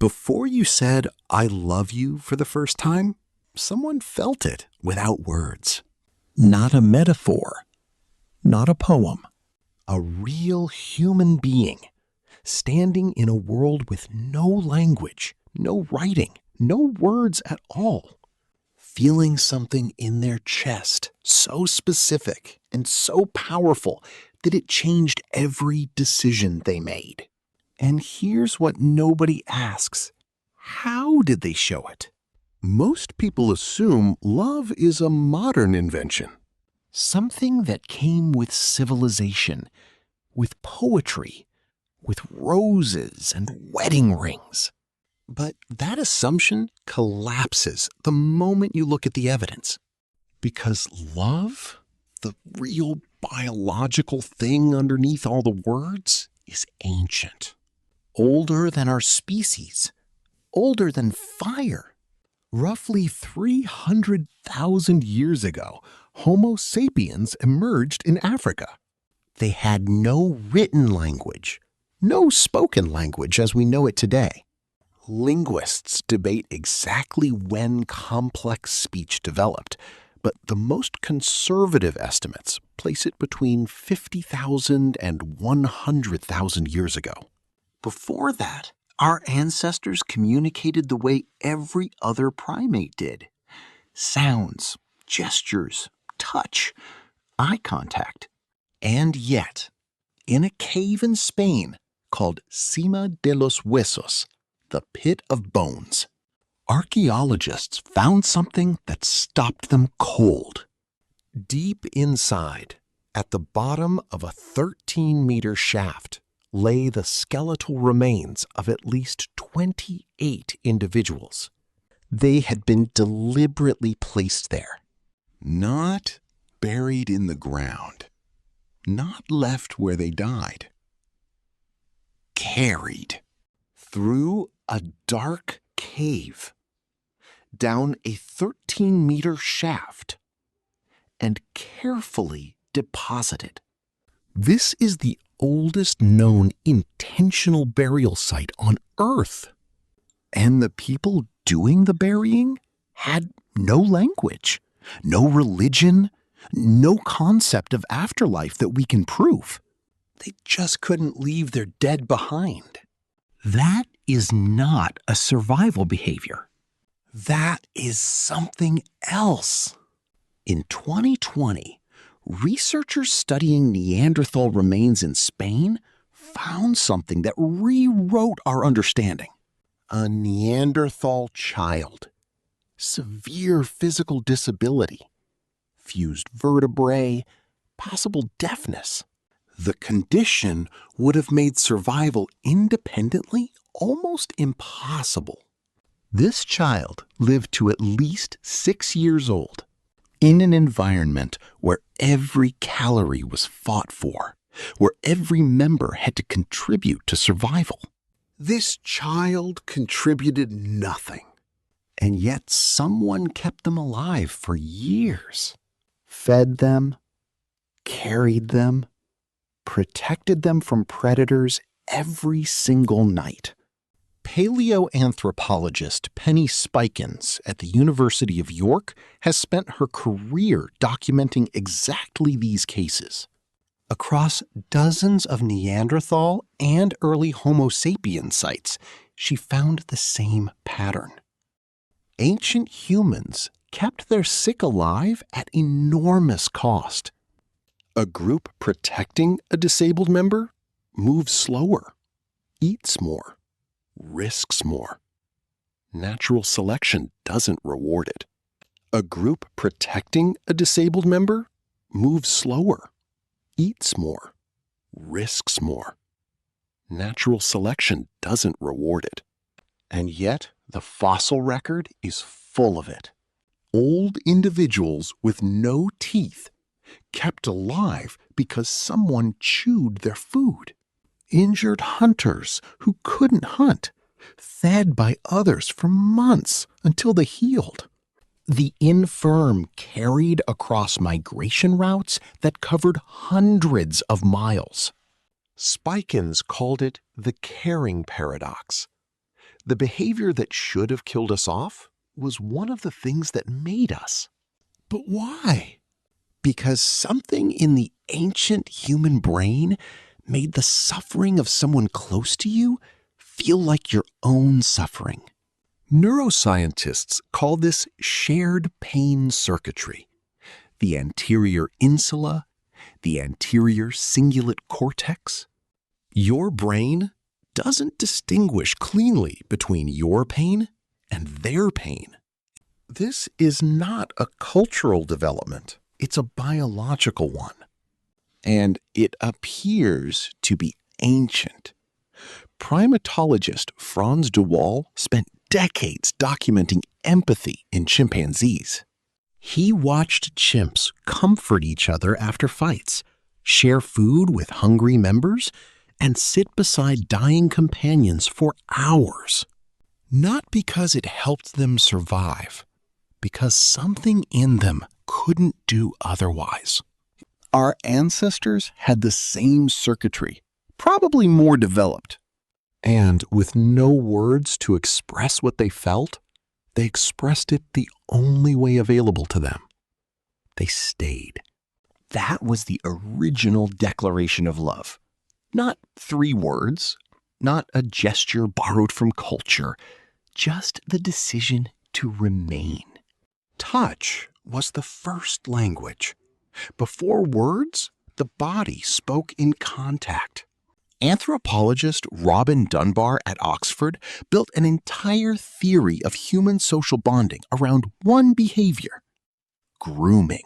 Before you said, "I love you" for the first time, someone felt it without words. Not a metaphor, not a poem. A real human being, standing in a world with no language, no writing, no words at all, feeling something in their chest so specific and so powerful that it changed every decision they made. And here's what nobody asks. How did they show it? Most people assume love is a modern invention. Something that came with civilization, with poetry, with roses and wedding rings. But that assumption collapses the moment you look at the evidence. Because love, the real biological thing underneath all the words, is ancient. Older than our species. Older than fire. Roughly 300,000 years ago, Homo sapiens emerged in Africa. They had no written language, no spoken language as we know it today. Linguists debate exactly when complex speech developed, but the most conservative estimates place it between 50,000 and 100,000 years ago. Before that, our ancestors communicated the way every other primate did. Sounds, gestures, touch, eye contact. And yet, in a cave in Spain called Cima de los Huesos, the Pit of Bones, archaeologists found something that stopped them cold. Deep inside, at the bottom of a 13-meter shaft, lay the skeletal remains of at least 28 individuals. They had been deliberately placed there. Not buried in the ground. Not left where they died. Carried through a dark cave, down a 13-meter shaft, and carefully deposited. This is the oldest known intentional burial site on Earth. And the people doing the burying had no language, no religion, no concept of afterlife that we can prove. They just couldn't leave their dead behind. That is not a survival behavior. That is something else. In 2020, researchers studying Neanderthal remains in Spain found something that rewrote our understanding. A Neanderthal child. Severe physical disability. Fused vertebrae. Possible deafness. The condition would have made survival independently almost impossible. This child lived to at least 6 years old. In an environment where every calorie was fought for, where every member had to contribute to survival. This child contributed nothing, and yet someone kept them alive for years. Fed them, carried them, protected them from predators every single night. Paleoanthropologist Penny Spikins at the University of York has spent her career documenting exactly these cases. Across dozens of Neanderthal and early Homo sapiens sites, she found the same pattern. Ancient humans kept their sick alive at enormous cost. A group protecting a disabled member moves slower, eats more, risks more. Natural selection doesn't reward it. A group protecting a disabled member moves slower, eats more, risks more. Natural selection doesn't reward it. And yet, the fossil record is full of it. Old individuals with no teeth kept alive because someone chewed their food. Injured hunters who couldn't hunt, fed by others for months until they healed. The infirm carried across migration routes that covered hundreds of miles. Spikins called it the caring paradox. The behavior that should have killed us off was one of the things that made us. But why? Because something in the ancient human brain made the suffering of someone close to you feel like your own suffering. Neuroscientists call this shared pain circuitry. The anterior insula, the anterior cingulate cortex. Your brain doesn't distinguish cleanly between your pain and their pain. This is not a cultural development. It's a biological one. And it appears to be ancient. Primatologist Franz de Waal spent decades documenting empathy in chimpanzees. He watched chimps comfort each other after fights, share food with hungry members, and sit beside dying companions for hours. Not because it helped them survive, because something in them couldn't do otherwise. Our ancestors had the same circuitry, probably more developed. And with no words to express what they felt, they expressed it the only way available to them. They stayed. That was the original declaration of love. Not 3 words, not a gesture borrowed from culture, just the decision to remain. Touch was the first language. Before words, the body spoke in contact. Anthropologist Robin Dunbar at Oxford built an entire theory of human social bonding around one behavior: grooming.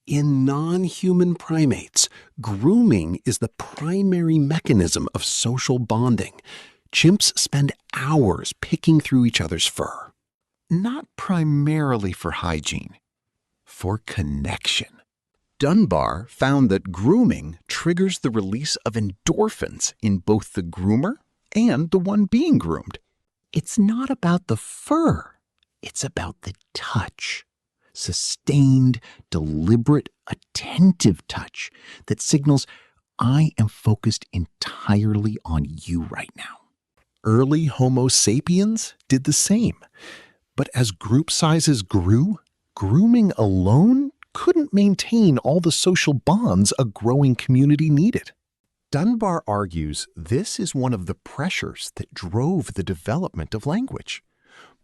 In non-human primates, grooming is the primary mechanism of social bonding. Chimps spend hours picking through each other's fur. Not primarily for hygiene, for connection. Dunbar found that grooming triggers the release of endorphins in both the groomer and the one being groomed. It's not about the fur, it's about the touch. Sustained, deliberate, attentive touch that signals, I am focused entirely on you right now. Early Homo sapiens did the same. But as group sizes grew, grooming alone couldn't maintain all the social bonds a growing community needed. Dunbar argues this is one of the pressures that drove the development of language.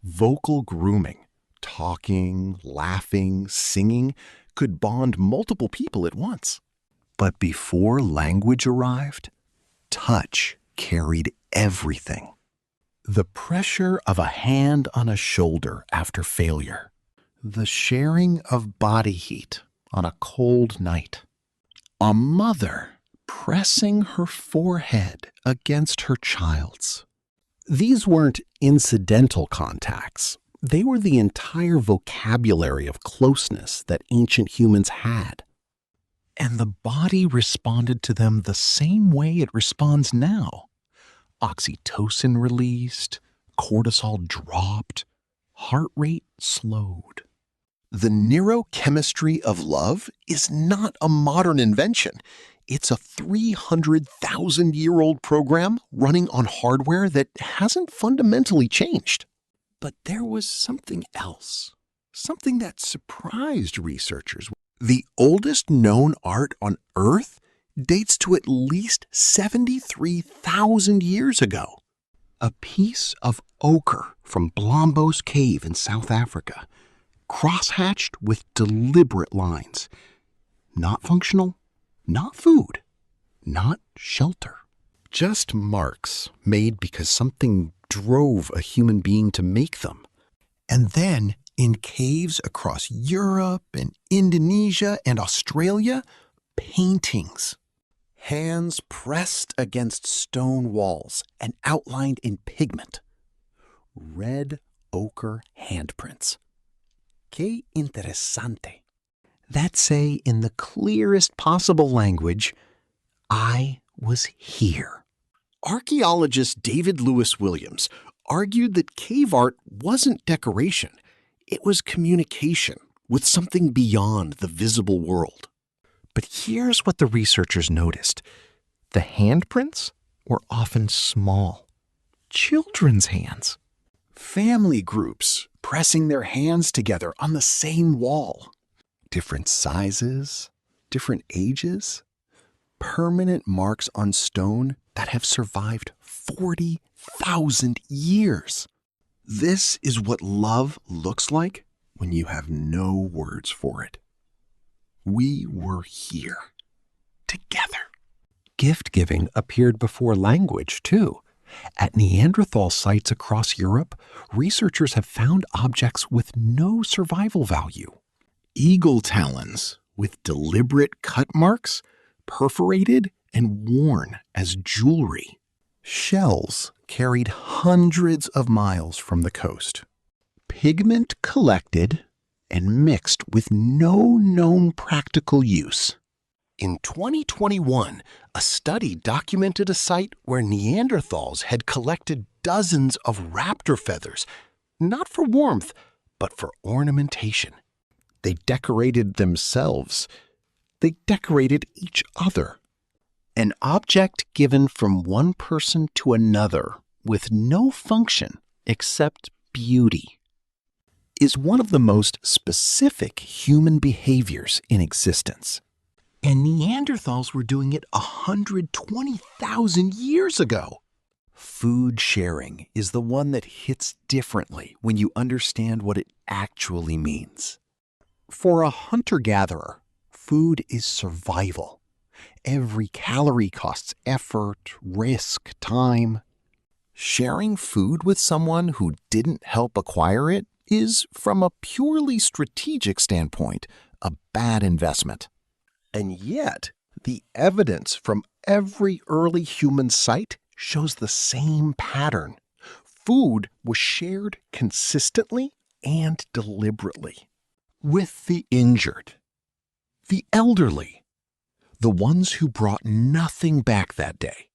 Vocal grooming, talking, laughing, singing, could bond multiple people at once. But before language arrived, touch carried everything. The pressure of a hand on a shoulder after failure. The sharing of body heat on a cold night. A mother pressing her forehead against her child's. These weren't incidental contacts. They were the entire vocabulary of closeness that ancient humans had. And the body responded to them the same way it responds now. Oxytocin released, cortisol dropped, heart rate slowed. The neurochemistry of love is not a modern invention. It's a 300,000-year-old program running on hardware that hasn't fundamentally changed. But there was something else, something that surprised researchers. The oldest known art on Earth dates to at least 73,000 years ago. A piece of ochre from Blombos Cave in South Africa, crosshatched with deliberate lines. Not functional, not food, not shelter. Just marks made because something drove a human being to make them. And then, in caves across Europe and Indonesia and Australia, paintings. Hands pressed against stone walls and outlined in pigment. Red ochre handprints. Que interesante. That say, in the clearest possible language, I was here. Archaeologist David Lewis Williams argued that cave art wasn't decoration. It was communication with something beyond the visible world. But here's what the researchers noticed. The handprints were often small, children's hands. Family groups pressing their hands together on the same wall. Different sizes, different ages, permanent marks on stone that have survived 40,000 years. This is what love looks like when you have no words for it. We were here, together. Gift-giving appeared before language, too. At Neanderthal sites across Europe, researchers have found objects with no survival value. Eagle talons with deliberate cut marks, perforated and worn as jewelry. Shells carried hundreds of miles from the coast. Pigment collected and mixed with no known practical use. In 2021, a study documented a site where Neanderthals had collected dozens of raptor feathers, not for warmth, but for ornamentation. They decorated themselves. They decorated each other. An object given from one person to another with no function except beauty is one of the most specific human behaviors in existence. And Neanderthals were doing it 120,000 years ago. Food sharing is the one that hits differently when you understand what it actually means. For a hunter-gatherer, food is survival. Every calorie costs effort, risk, time. Sharing food with someone who didn't help acquire it is, from a purely strategic standpoint, a bad investment. And yet, the evidence from every early human site shows the same pattern. Food was shared consistently and deliberately. With the injured, the elderly, the ones who brought nothing back that day.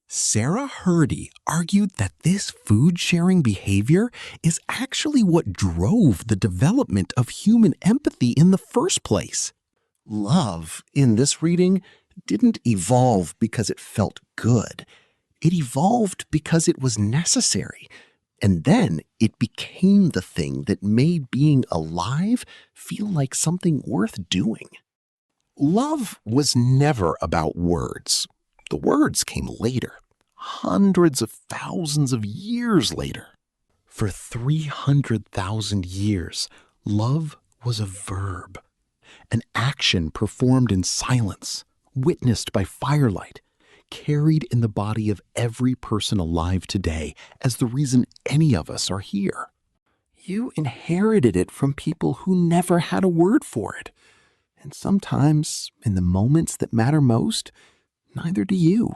Sarah Hrdy argued that this food-sharing behavior is actually what drove the development of human empathy in the first place. Love, in this reading, didn't evolve because it felt good. It evolved because it was necessary. And then it became the thing that made being alive feel like something worth doing. Love was never about words. The words came later, hundreds of thousands of years later. For 300,000 years, love was a verb, an action performed in silence, witnessed by firelight, carried in the body of every person alive today as the reason any of us are here. You inherited it from people who never had a word for it. And sometimes, in the moments that matter most, neither do you.